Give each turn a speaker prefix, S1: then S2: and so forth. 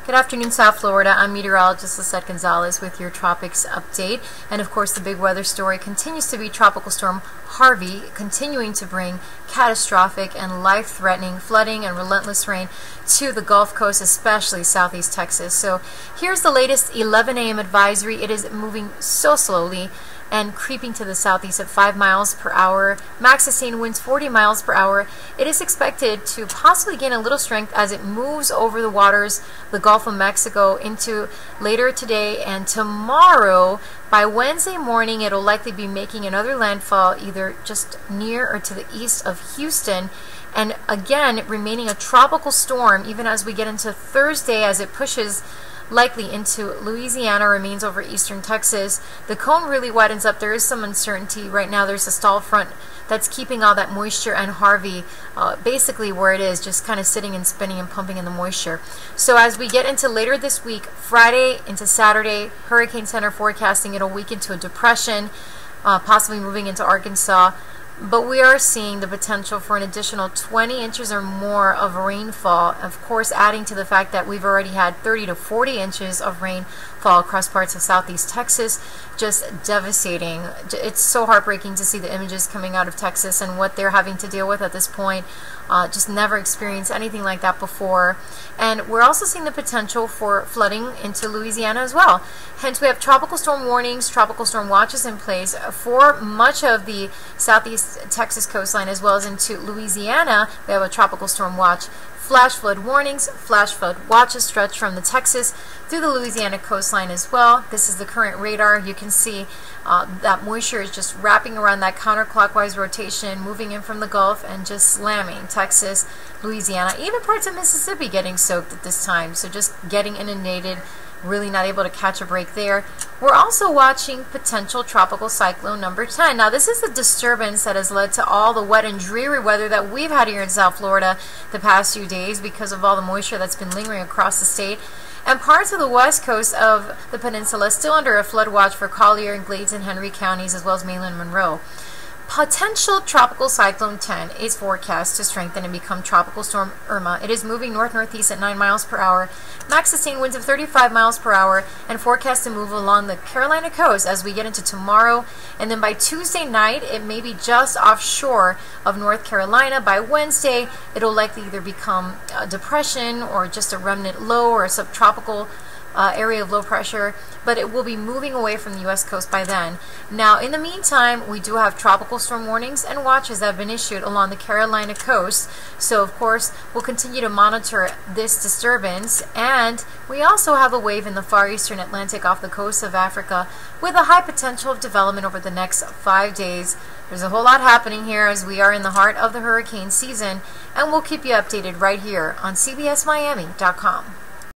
S1: Good afternoon, South Florida. I'm meteorologist Lisette Gonzalez with your Tropics update. And of course, the big weather story continues to be Tropical Storm Harvey, continuing to bring catastrophic and life-threatening flooding and relentless rain to the Gulf Coast, especially southeast Texas. So here's the latest 11 a.m. advisory. It is moving so slowly and creeping to the southeast at 5 miles per hour. Max sustained winds 40 miles per hour. It is expected to possibly gain a little strength as it moves over the waters, the Gulf of Mexico, into later today and tomorrow. By Wednesday morning, it'll likely be making another landfall either just near or to the east of Houston, and again remaining a tropical storm even as we get into Thursday, as it pushes likely into Louisiana, remains over eastern Texas. The cone really widens up. There is some uncertainty right now. There's a stall front that's keeping all that moisture, and Harvey basically where it is, just kind of sitting and spinning and pumping in the moisture. So as we get into later this week, Friday into Saturday, Hurricane Center forecasting it'll weaken to a depression, possibly moving into Arkansas. But we are seeing the potential for an additional 20 inches or more of rainfall, of course adding to the fact that we've already had 30 to 40 inches of rainfall across parts of southeast Texas. Just devastating. It's so heartbreaking to see the images coming out of Texas and what they're having to deal with at this point. Just never experienced anything like that before. And we're also seeing the potential for flooding into Louisiana as well. Hence, we have tropical storm warnings, tropical storm watches in place for much of the southeast Texas coastline, as well as into Louisiana. We have a tropical storm watch. Flash flood warnings, flash flood watches stretch from the Texas through the Louisiana coastline as well. This is the current radar. You can see that moisture is just wrapping around that counterclockwise rotation, moving in from the Gulf and just slamming Texas, Louisiana, even parts of Mississippi getting soaked at this time. So just getting inundated, really not able to catch a break there. We're also watching potential tropical cyclone number 10. Now, this is a disturbance that has led to all the wet and dreary weather that we've had here in South Florida the past few days because of all the moisture that's been lingering across the state. And parts of the west coast of the peninsula still under a flood watch for Collier and Glades and Henry counties, as well as mainland Monroe. Potential tropical cyclone 10 is forecast to strengthen and become tropical storm Irma. It is moving north-northeast at 9 miles per hour, max sustained winds of 35 miles per hour, and forecast to move along the Carolina coast as we get into tomorrow. And then by Tuesday night, it may be just offshore of North Carolina. By Wednesday, it'll likely either become a depression or just a remnant low or a subtropical area of low pressure, but it will be moving away from the U.S. coast by then. Now, in the meantime, we do have tropical storm warnings and watches that have been issued along the Carolina coast. So, of course, we'll continue to monitor this disturbance. And we also have a wave in the far eastern Atlantic off the coast of Africa with a high potential of development over the next 5 days. There's a whole lot happening here as we are in the heart of the hurricane season, and we'll keep you updated right here on CBSMiami.com.